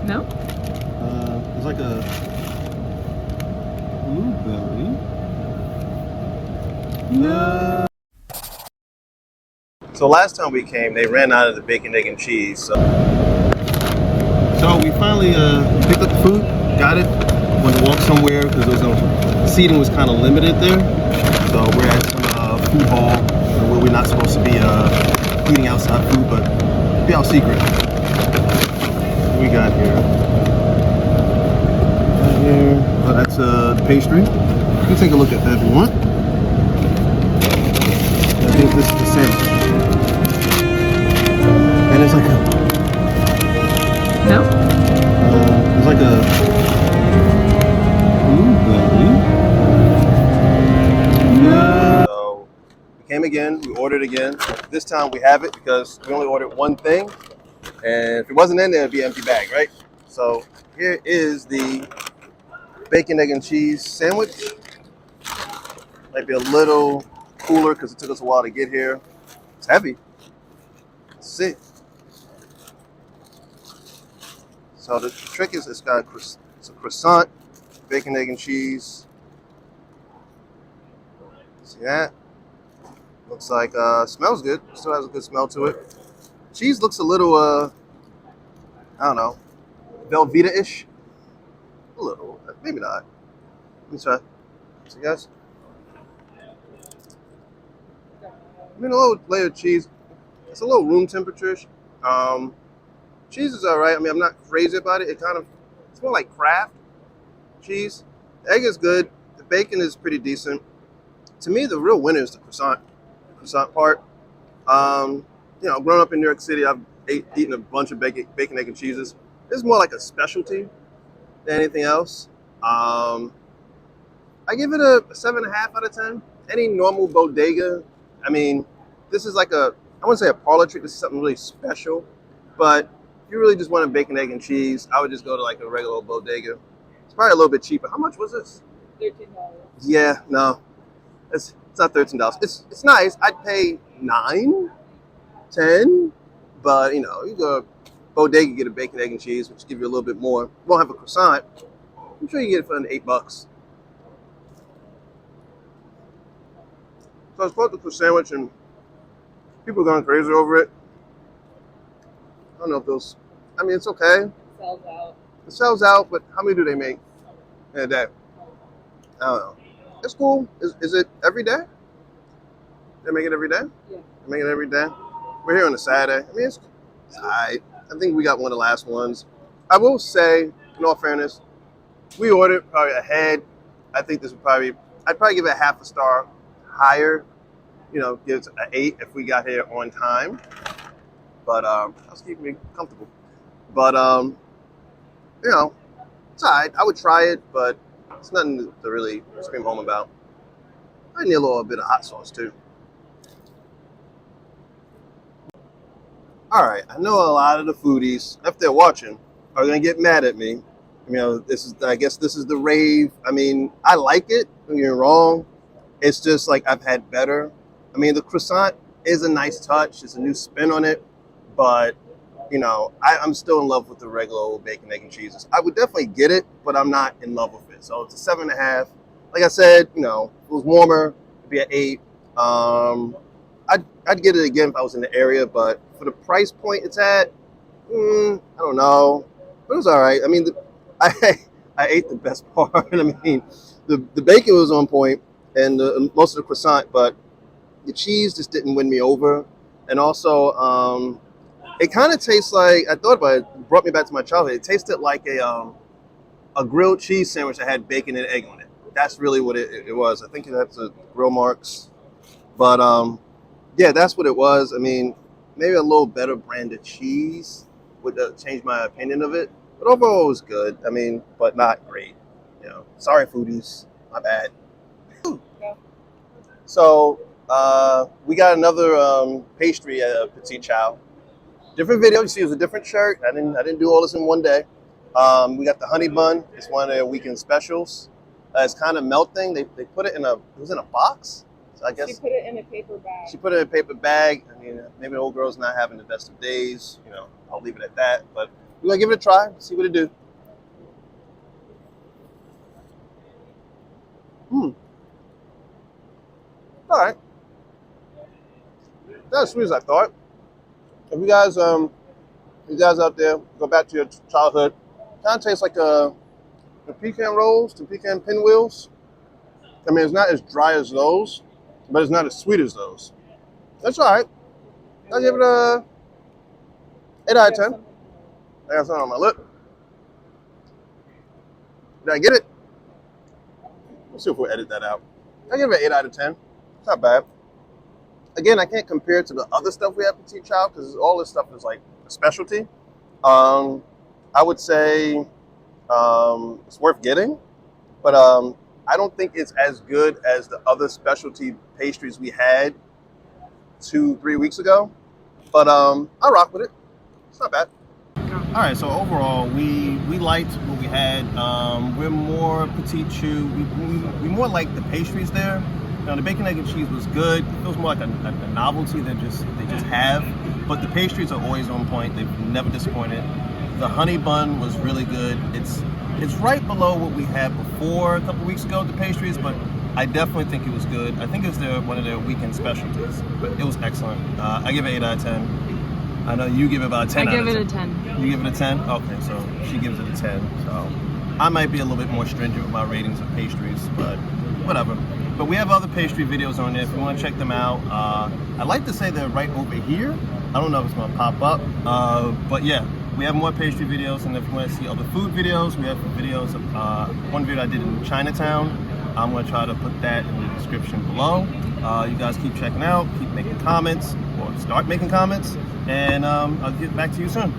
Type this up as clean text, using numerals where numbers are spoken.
No? It's like a blueberry. No. So last time we came, they ran out of the bacon, egg, and cheese. So we finally picked up the food, got it. Wanted to walk somewhere because seating was kind of limited there. So we're at some food hall where we're not supposed to be eating outside food, but be our secret. What we got here? Oh, that's pastry. You can take a look at that if you want. I think this is the sandwich. And it's like a... No? It's like a blueberry. No. So we came again, we ordered again. This time we have it because we only ordered one thing. And if it wasn't in there, it'd be an empty bag, right? So here is the bacon, egg, and cheese sandwich. Might be a little cooler because it took us a while to get here. It's heavy. Let's see. So the trick is it's got a croissant, bacon, egg, and cheese. See that? Looks like smells good. Still has a good smell to it. Cheese looks a little I don't know, Velveeta-ish. A little, maybe not. Let me try. See, guys. I mean, a little layer of cheese. It's a little room temperature-ish. Cheese is all right. I mean, I'm not crazy about it. It's more like Kraft cheese. The egg is good. The bacon is pretty decent. To me, the real winner is the croissant part. Growing up in New York City, I've eaten a bunch of bacon, egg, and cheeses. This is more like a specialty than anything else. I give it a 7.5 out of 10. Any normal bodega, I mean, this is like I wouldn't say a parlor trick. This is something really special. But if you really just want a bacon, egg, and cheese, I would just go to like a regular bodega. It's probably a little bit cheaper. How much was this? $13. Yeah, no, it's not $13. It's nice. I'd pay 9, 10, but you go bodega, get a bacon, egg, and cheese, which give you a little bit more. You won't have a croissant. I'm sure you get it for under $8. So I bought the croissant sandwich, and people are going crazy over it. I don't know if those. I mean, it's okay. Sells out. It sells out, but how many do they make in a day? I don't know. It's cool. Is it every day? They make it every day? Yeah. They make it every day. We're here on a Saturday. I mean, it's all right. I think we got one of the last ones. I will say, in all fairness, we ordered probably ahead. I think this would I'd probably give it a half a star higher. Give it an 8 if we got here on time. But that's keeping me comfortable. But it's all right. I would try it, but it's nothing to really scream home about. I need a little bit of hot sauce too. All right, I know a lot of the foodies, if they're watching, are gonna get mad at me. I guess this is the rave. I mean, I like it. Don't get me wrong. It's just like I've had better. I mean, the croissant is a nice touch. It's a new spin on it, but I'm still in love with the regular old bacon, egg, and cheeses. I would definitely get it, but I'm not in love with it. So it's a 7.5. Like I said, if it was warmer, it'd be an 8. I'd get it again if I was in the area, but for the price point it's at, I don't know. But it was all right. I mean, I ate the best part. I mean, the bacon was on point and most of the croissant, but the cheese just didn't win me over. And also, it kind of tastes like, I thought about it, brought me back to my childhood. It tasted like a grilled cheese sandwich that had bacon and egg on it. That's really what it was. I think it had the grill marks. But yeah, that's what it was. I mean, maybe a little better brand of cheese would change my opinion of it. But overall, it was good. I mean, but not great. Sorry, foodies. My bad. Yeah. So we got another pastry at Petit Chou. Different video. You see, it was a different shirt. I didn't do all this in one day. We got the honey bun. It's one of their weekend specials. It's kind of melting. They put it it was in a box. So I guess She put it in a paper bag. she put it in a paper bag. I mean, maybe the old girl's not having the best of days. I'll leave it at that. But We're gonna give it a try, see what it do. Hmm. All right. Not as sweet as I thought. If you guys out there go back to your childhood, kind of tastes like the pecan rolls, the pecan pinwheels. I mean, it's not as dry as those, but it's not as sweet as those. That's all right. I'll give it a 8 out of 10. I got something on my lip. Did I get it? Let's see if we'll edit that out. I give it an 8 out of 10. It's not bad. Again, I can't compare it to the other stuff we have at Petit Chou because all this stuff is like a specialty. I would say it's worth getting, but I don't think it's as good as the other specialty pastries we had 2-3 weeks ago. But I rock with it. It's not bad. All right, so overall, we liked what we had. We're more Petit Chou. We more like the pastries there. Now, the bacon, egg, and cheese was good. It feels more like a novelty than they just have. But the pastries are always on point. They've never disappointed. The honey bun was really good. It's right below what we had before a couple weeks ago, the pastries, but I definitely think it was good. I think it was one of their weekend specialties, but it was excellent. I give it 8 out of 10. I know you give it about a 10 I out of 10. give it a 10. You give it a 10? Okay, so she gives it a 10. So I might be a little bit more stringent with my ratings of pastries, but whatever. But we have other pastry videos on there if you want to check them out. I'd like to say they're right over here. I don't know if it's going to pop up, but yeah. We have more pastry videos, and if you want to see other food videos, we have videos of one video I did in Chinatown. I'm going to try to put that in the description below. You guys keep checking out, keep making comments, or start making comments, and I'll get back to you soon.